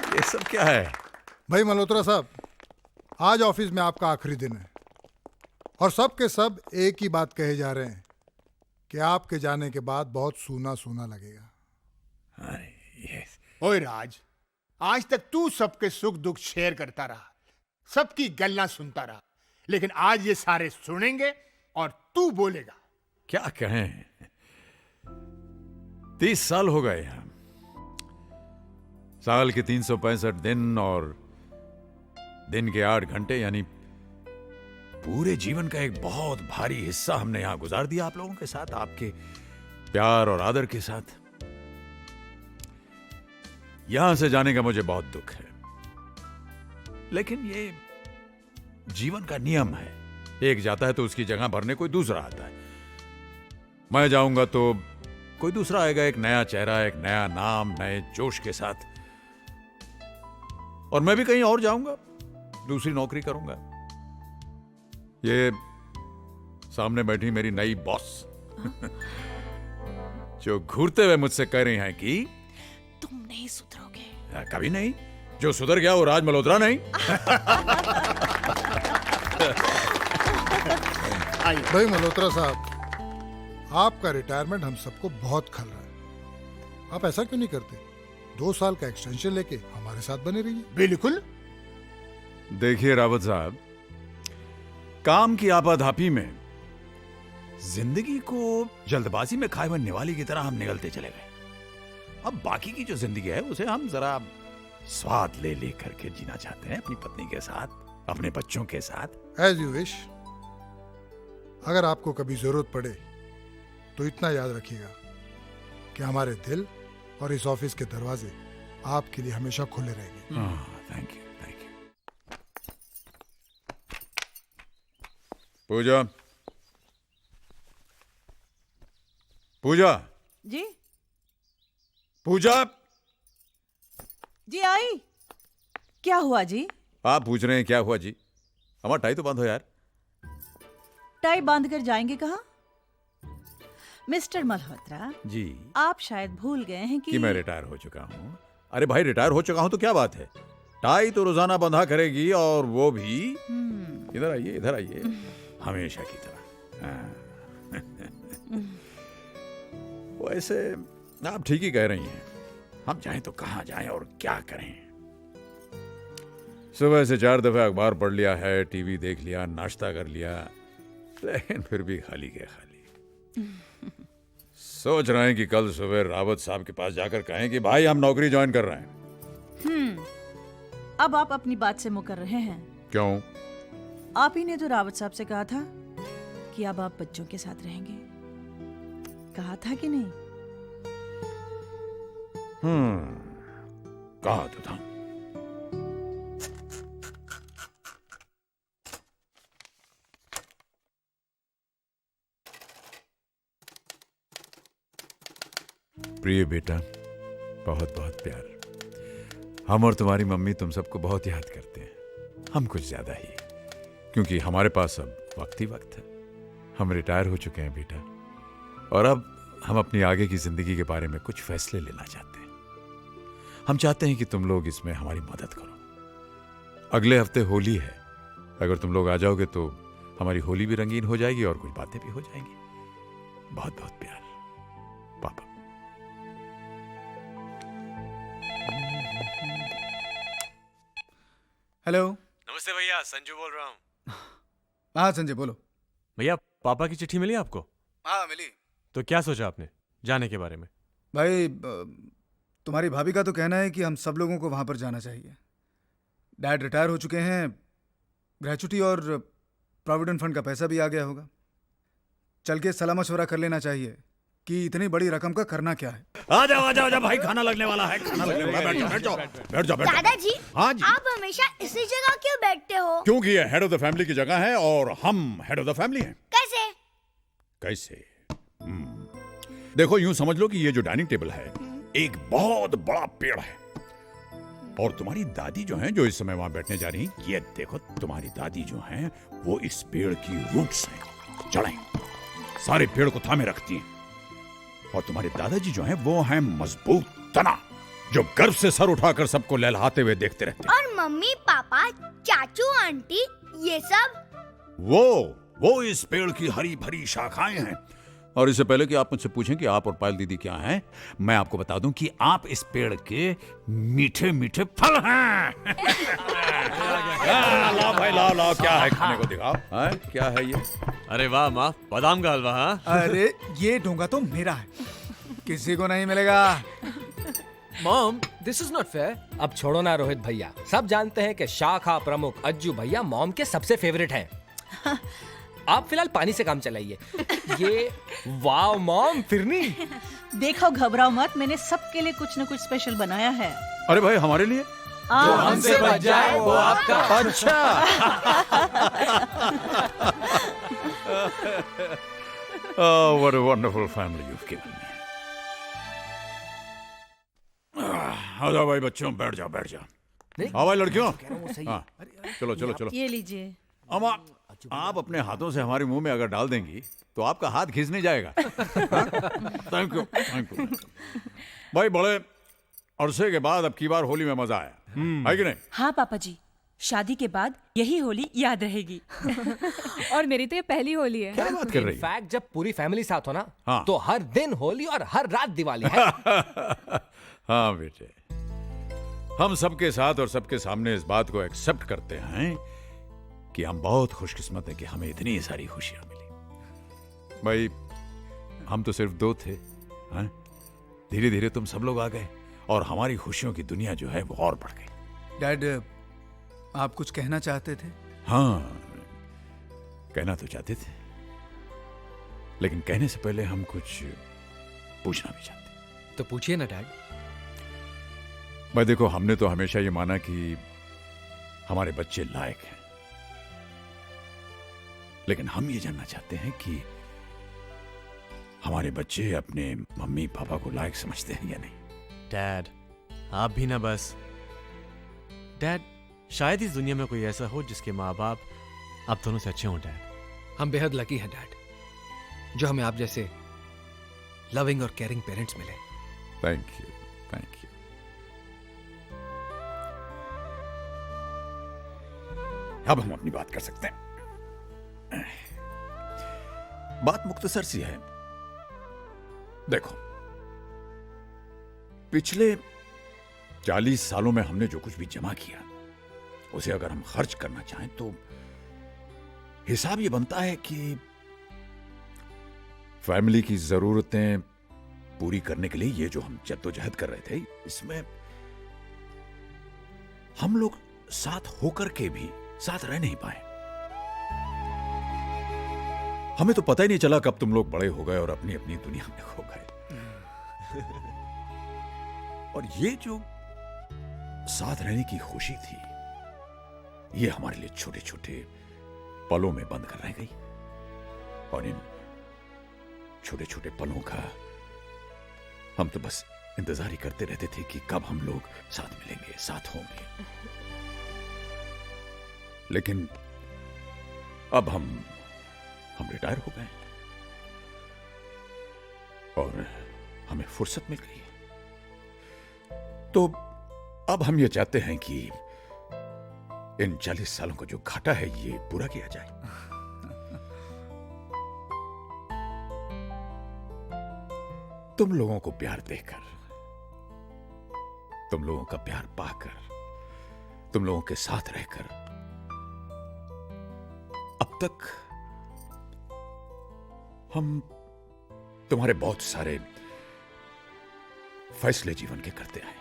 ये सब क्या है? भाई मल्होत्रा साहब, आज ऑफिस में आपका आखिरी दिन है और सब के सब एक ही बात कहे जा रहे हैं कि आपके जाने के बाद बहुत सूना सूना लगेगा। ओए राज, आज तक तू सबके सुख दुख शेयर करता रहा, सबकी गल्ला सुनता रहा, लेकिन आज ये सारे सुनेंगे और तू बोलेगा। क्या कहें, 30 साल हो गए हम, साल के 365 दिन और दिन के 8 घंटे, यानी पूरे जीवन का एक बहुत भारी हिस्सा हमने यहां गुजार दिया आप लोगों के साथ, आपके प्यार और आदर के साथ। यहां से जाने का मुझे बहुत दुख है, लेकिन ये जीवन का नियम है, एक जाता है तो उसकी जगह भरने कोई दूसरा आता है। मैं जाऊंगा तो कोई दूसरा आएगा, एक नया चेहरा, एक नया नाम, नए जोश के साथ। और मैं भी कहीं और जाऊंगा, दूसरी नौकरी करूंगा। ये सामने बैठी मेरी नई बॉस जो घूरते हुए मुझसे कह रही हैं कि तुम नहीं सुधरोगे। कभी नहीं, जो सुधर गया वो राज मल्होत्रा नहीं। भाई मल्होत्रा साहब, आपका रिटायरमेंट हम सबको बहुत खल रहा है। आप ऐसा क्यों नहीं करते, 2 साल का एक्सटेंशन लेके हमारे साथ बने रहिए। बिल्कुल। देखिए रावत साहब, काम की आपाधापी में जिंदगी को जल्दबाजी में खाए हुए निवाले की तरह हम निगलते चले गए। अब बाकी की जो जिंदगी है उसे हम जरा स्वाद ले ले करके जीना चाहते हैं, अपनी पत्नी के साथ, अपने बच्चों के साथ। As you wish. अगर आपको कभी जरूरत पड़े तो इतना याद रखिएगा कि हमारे दिल और इस ऑफिस के दरवाजे आपके लिए हमेशा खुले रहेंगे। Thank you, thank you. Puja, Puja, जी पूजा। जी आई। क्या हुआ जी? आप पूछ रहे हैं क्या हुआ जी? हमारा टाई तो बंद हो यार। टाई बांध कर जाएंगे कहाँ? मिस्टर मल्होत्रा जी, आप शायद भूल गए हैं कि मैं रिटायर हो चुका हूँ। अरे भाई, रिटायर हो चुका हूँ तो क्या बात है, टाई तो रोजाना बंधा करेगी, और वो भी इधर आइए, इधर आइए, हमेशा की तरह। वैसे आप ठीक ही कह रही हैं, हम जाएं तो कहाँ जाएं और क्या करें। सुबह से 4 दफे अखबार पढ़ लिया है, टीवी देख लिया, नाश्ता कर लिया, लेकिन फिर भी खाली के खाली। सोच रहे हैं कि कल सुबह रावत साहब के पास जाकर कहें कि भाई हम नौकरी ज्वाइन कर रहे हैं। अब आप अपनी बात से मुकर रहे हैं। क्यों? आप ही ने तो रावत साहब से कहा था कि अब आप बच्चों के साथ रहेंगे, कहा था कि नहीं? कहा तो था। प्रिय बेटा, बहुत बहुत प्यार। हम और तुम्हारी मम्मी तुम सबको बहुत याद करते हैं, हम कुछ ज्यादा ही, क्योंकि हमारे पास अब वक्त ही वक्त है। हम रिटायर हो चुके हैं बेटा, और अब हम अपनी आगे की जिंदगी के बारे में कुछ फैसले लेना चाहते हैं। हम चाहते हैं कि तुम लोग इसमें हमारी मदद करो। अगले हफ्ते होली है, अगर तुम लोग आ जाओगे तो हमारी होली भी रंगीन हो जाएगी और कुछ बातें भी हो जाएंगी। बहुत बहुत प्यार, पापा। हेलो। नमस्ते भैया, संजू बोल रहा हूँ। हाँ संजय बोलो। भैया, पापा की चिट्ठी मिली आपको? हाँ मिली। तो क्या सोचा आपने जाने के बारे में? भाई तुम्हारी भाभी का तो कहना है कि हम सब लोगों को वहाँ पर जाना चाहिए। डैड रिटायर हो चुके हैं, ग्रेचुटी और प्रोविडेंट फंड का पैसा भी आ गया होगा। चल के सलाह मशवरा कर लेना चाहिए कि इतनी बड़ी रकम का करना क्या है। आ जाओ भाई, खाना लगने वाला है, खाना लगने वाला है। बैठ जाओ। दादाजी, हाँ जी। आप हमेशा इसी जगह क्यों बैठते हो? क्योंकि ये हेड ऑफ द फैमिली की जगह है और हम हेड ऑफ द फैमिली हैं। कैसे? कैसे? देखो, यूं समझ लो कि ये जो डाइनिंग टेबल है एक बहुत बड़ा पेड़ है, और तुम्हारी दादी जो हैं, जो इस समय वहां बैठने जा रही हैं, ये देखो, तुम्हारी दादी जो हैं वो इस पेड़ की रूट्स हैं, जड़ें सारे पेड़ को थामे रखती हैं। और तुम्हारे दादाजी जो हैं वो हैं मजबूत तना जो गर्व से सर उठाकर सबको लहलहाते हुए देखते रहते और मम्मी पापा चाचू आंटी ये सब हैं। वो इस पेड़ की हरी भरी शाखाएं हैं। और इससे पहले कि आप मुझसे पूछें कि आप और पायल दीदी क्या हैं, मैं आपको बता दूं कि आप इस पेड़ के मीठे मीठे फल हैं। लाओ भाई लाओ, क्या है खाने को दिखाओ। क्या है ये? अरे वाह माँ, बादाम का हलवा। हाँ अरे ये डोंगा तो मेरा है, किसी को नहीं मिलेगा। Mom, this is not fair. अब छोड़ो ना रोहित भैया, सब जानते हैं कि शाखा प्रमुख अज्जू भैया मॉम के सबसे फेवरेट हैं। आप फिलहाल पानी से काम चलाइए। ये वाह मॉम, फिरनी। देखो घबराओ मत, मैंने सबके लिए कुछ न कुछ स्पेशल बनाया है। अरे भाई हमारे लिए? हमसे बच जाए वो आपका। अच्छा। Oh, what a wonderful family you've given me. आ जाओ भाई बच्चों, बैठ जाओ। हाँ भाई लड़कियों, हाँ चलो। ये लीजिए। अम्मा, आप अपने हाथों से हमारे मुंह में अगर डाल देंगी तो आपका हाथ खींचने जाएगा। Thank you. भाई बड़े अरसे के बाद अब की बार होली में मजा आया है कि नहीं? हाँ पापा जी, शादी के बाद यही होली याद रहेगी। और मेरी तो ये पहली होली है। क्या बात कर रही है? इनफैक्ट जब पूरी फैमिली साथ हो ना, हाँ। तो हर दिन होली और हर रात दिवाली है। हाँ बेटे, हम सबके साथ और सबके सामने इस बात को एक्सेप्ट करते हैं कि हम बहुत खुशकिस्मत हैं कि हमें इतनी सारी खुशियां मिली। भाई हम तो सिर्फ दो थे, हाँ? धीरे धीरे तुम सब लोग आ गए और हमारी खुशियों की दुनिया जो है वो और बढ़ गई। डैड, आप कुछ कहना चाहते थे? हाँ, कहना तो चाहते थे, लेकिन कहने से पहले हम कुछ पूछना भी चाहते। तो पूछिए ना डैड। भाई देखो, हमने तो हमेशा ये माना कि हमारे बच्चे लायक हैं, लेकिन हम ये जानना चाहते हैं कि हमारे बच्चे अपने मम्मी पापा को लायक समझते हैं या नहीं। डैड, आप भी ना बस। डैड, शायद इस दुनिया में कोई ऐसा हो जिसके माँ बाप आप दोनों से अच्छे हों। डैड, हम बेहद लकी हैं डैड, जो हमें आप जैसे लविंग और केयरिंग पेरेंट्स मिले। Thank you. अब हम अपनी बात कर सकते हैं। बात मुख्तसर सी है। देखो, पिछले 40 सालों में हमने जो कुछ भी जमा किया, उसे अगर हम खर्च करना चाहें तो हिसाब ये बनता है कि फैमिली की जरूरतें पूरी करने के लिए ये जो हम जद्दोजहद कर रहे थे, इसमें हम लोग साथ होकर के भी साथ रह नहीं पाए। हमें तो पता ही नहीं चला कब तुम लोग बड़े हो गए और अपनी अपनी दुनिया में खो गए। और ये जो साथ रहने की खुशी थी, ये हमारे लिए छोटे छोटे पलों में बंद कर रह गई। और इन छोटे छोटे पलों का हम तो बस इंतजार ही करते रहते थे कि कब हम लोग साथ मिलेंगे, साथ होंगे। लेकिन अब हम रिटायर हो गए और हमें फुर्सत मिल गई है। तो अब हम ये चाहते हैं कि इन 40 सालों का जो घाटा है ये पूरा किया जाए। तुम लोगों को प्यार देकर, तुम लोगों का प्यार पाकर, तुम लोगों के साथ रहकर अब तक हम तुम्हारे बहुत सारे फैसले जीवन के करते आए,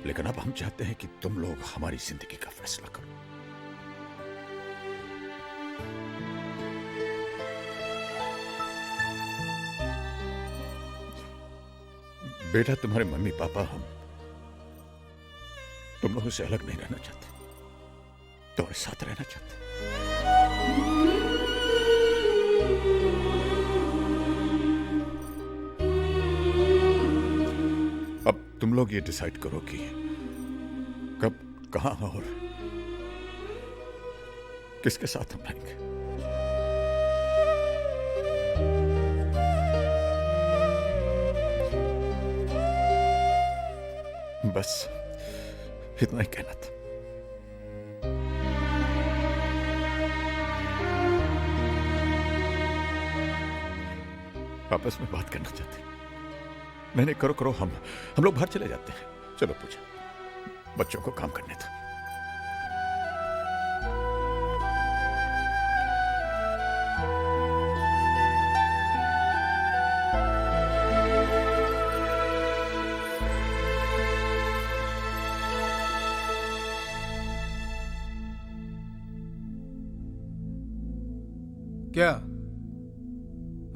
लेकिन अब हम चाहते हैं कि तुम लोग हमारी जिंदगी का फैसला करो। बेटा, तुम्हारे मम्मी पापा हम तुम लोगों से अलग नहीं रहना चाहते, तुम्हारे साथ रहना चाहते। अब तुम लोग ये डिसाइड करो कि कब, कहां और किसके साथ हम रहेंगे। बस इतना ही कहना था। आपस में बात करना चाहते हैं। मैंने करो करो, हम लोग बाहर चले जाते हैं। चलो पूजा, बच्चों को काम करने दो। क्या?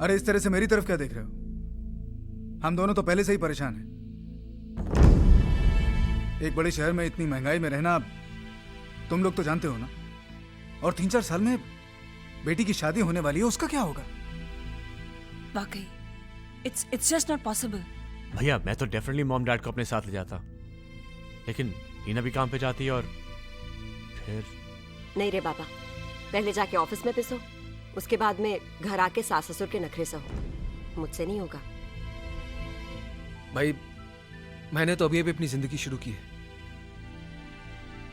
अरे इस तरह से मेरी तरफ क्या देख रहे हो? हम दोनों तो पहले से ही परेशान हैं। एक बड़े शहर में इतनी महंगाई में रहना तुम लोग तो जानते हो ना। और 3-4 साल में बेटी की शादी होने वाली है, उसका क्या होगा? वाकई इट्स जस्ट नॉट पॉसिबल। भैया मैं तो डेफिनेटली मॉम डैड को अपने साथ ले जाता, लेकिन हीना भी काम पे जाती है और फिर। नहीं रे बाबा, पहले जाके ऑफिस में पिसो, उसके बाद में घर आके सास ससुर के नखरे सहो। मुझसे नहीं होगा भाई। मैंने तो अभी अभी अपनी जिंदगी शुरू की है।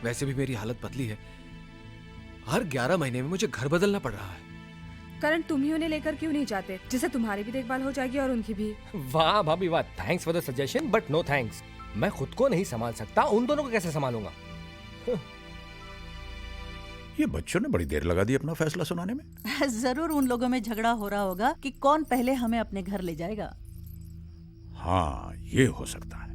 वैसे भी मेरी हालत बदली है। हर 11 महीने में मुझे घर बदलना पड़ रहा है। करण, तुम ही उन्हें लेकर क्यों नहीं जाते, जिससे तुम्हारी भी देखभाल हो जाएगी और उनकी भी। वाह भाभी वाह, thanks for the suggestion but no thanks. मैं खुद को नहीं संभाल सकता, उन दोनों को कैसे संभालूंगा? ये बच्चों ने बड़ी देर लगा दी अपना फैसला सुनाने में। जरूर उन लोगों में झगड़ा हो रहा होगा कि कौन पहले हमें अपने घर ले जाएगा। हाँ, ये हो सकता है।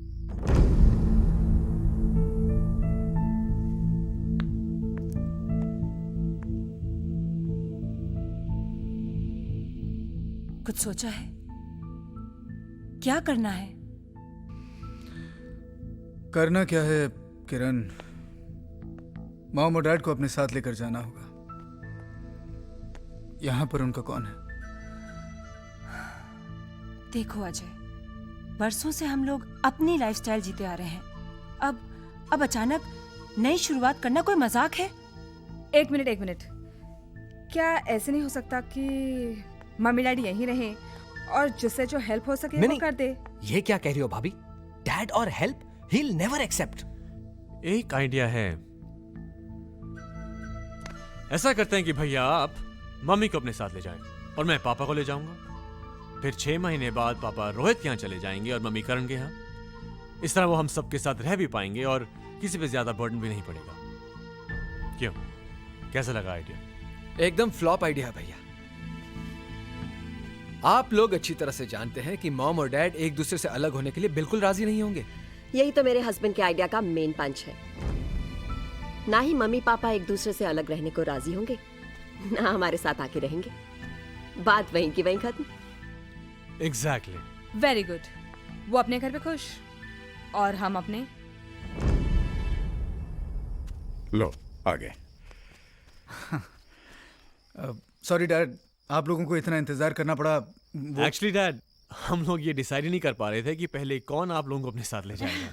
कुछ सोचा है? क्या करना है? करना क्या है किरण, मॉम और डैड को अपने साथ लेकर जाना होगा। यहां पर उनका कौन है? देखो अजय, बरसों से हम लोग अपनी लाइफस्टाइल जीते आ रहे हैं। अब अचानक नई शुरुआत करना कोई मजाक है? एक मिनट, क्या ऐसे नहीं हो सकता कि मम्मी डैडी यहीं रहें और जिससे जो हेल्प हो सके वो कर दे? ये क्या कह रही हो भाभी? डैड और help he will never accept. एक आइडिया है, ऐसा करते हैं कि भैया आप मम्मी को अपने साथ ले जाएं और मैं पापा को ले जाऊंगा। फिर 6 महीने बाद पापा रोहित के यहाँ चले जाएंगे और मम्मी करण के यहाँ। इस तरह वो हम सबके साथ रह भी पाएंगे और किसी पे ज्यादा बर्डन भी नहीं पड़ेगा। क्यों, कैसा लगा आइडिया? एकदम फ्लॉप आइडिया है भैया। आप लोग अच्छी तरह से जानते हैं कि मॉम और डैड एक दूसरे से अलग होने के लिए बिल्कुल राजी नहीं होंगे। यही तो मेरे हस्बैंड के आइडिया का मेन पंच है। ना ही मम्मी पापा एक दूसरे से अलग रहने को राजी होंगे, ना हमारे साथ आके रहेंगे। बात वहीं की वहीं खत्म। एग्जैक्टली। Very good. वो अपने घर पे खुश और हम अपने। लो आ गए। सॉरी डैड, आप लोगों को इतना इंतजार करना पड़ा। एक्चुअली डैड, हम लोग ये डिसाइड ही नहीं कर पा रहे थे कि पहले कौन आप लोगों को अपने साथ ले जाएगा।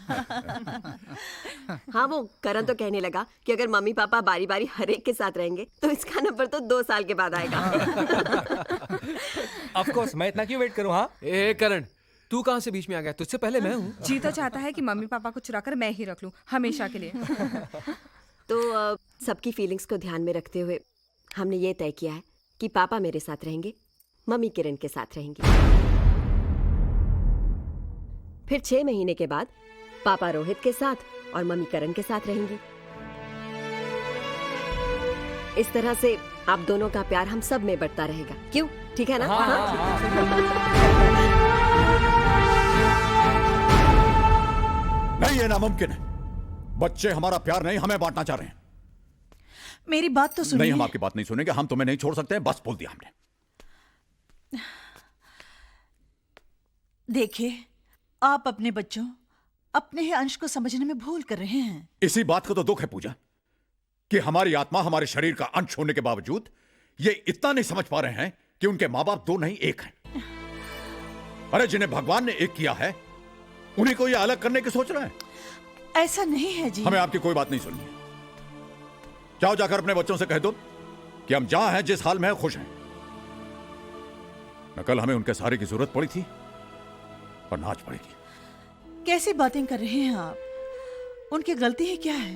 हाँ, वो करण तो कहने लगा कि अगर मम्मी पापा बारी बारी हर एक के साथ रहेंगे तो इसका नंबर तो 2 साल के बाद आएगा। ऑफ कोर्स, मैं इतना क्यों वेट करूं? हाँ ए करण, तू कहां से बीच में आ गया? तुझसे पहले मैं हूँ। जी तो चाहता है कि मम्मी पापा को चुरा कर मैं ही रख लूं हमेशा के लिए। तो सबकी फीलिंग्स को ध्यान में रखते हुए हमने ये तय किया है कि पापा मेरे साथ रहेंगे, मम्मी किरण के साथ रहेंगी। फिर 6 महीने के बाद पापा रोहित के साथ और मम्मी करण के साथ रहेंगी। इस तरह से आप दोनों का प्यार हम सब में बढ़ता रहेगा। क्यों, ठीक है ना? नहीं, ये नामुमकिन है। बच्चे हमारा प्यार नहीं, हमें बांटना चाह रहे हैं। मेरी बात तो सुनिए। नहीं, हम आपकी बात नहीं सुनेंगे। हम तुम्हें नहीं छोड़ सकते, बस बोल दिया हमने। देखिए, आप अपने बच्चों, अपने ही अंश को समझने में भूल कर रहे हैं। इसी बात को तो दुख है पूजा, कि हमारी आत्मा हमारे शरीर का अंश होने के बावजूद ये इतना नहीं समझ पा रहे हैं कि उनके माँ बाप 2 नहीं 1 हैं। अरे जिन्हें भगवान ने एक किया है, उन्हीं को ये अलग करने की सोच रहे हैं। ऐसा नहीं है जी। हमें आपकी कोई बात नहीं सुननी है। जाओ जाकर अपने बच्चों से कह दो कि हम जहां हैं, जिस हाल में हैं, खुश हैं। न कल हमें उनके सहारे की जरूरत पड़ी थी और ना आज पड़ेगी। कैसी बातें कर रहे हैं आप? उनकी गलती ही क्या है?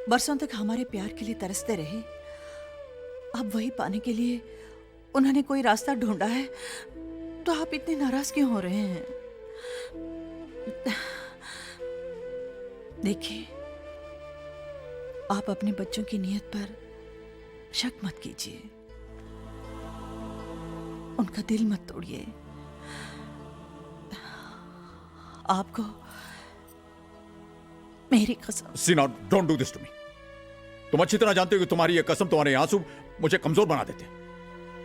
बरसों तक हमारे प्यार के लिए तरसते रहे, अब वही पाने के लिए उन्होंने कोई रास्ता ढूंढा है, तो आप इतने नाराज क्यों हो रहे हैं? देखिए, आप अपने बच्चों की नीयत पर शक मत कीजिए, उनका दिल मत तोड़िए। आपको मेरी कसम। Seena, don't do this to me. तुम अच्छी तरह जानते हो कि तुम्हारी ये कसम, तुम्हारे आंसू मुझे कमजोर बना देते हैं।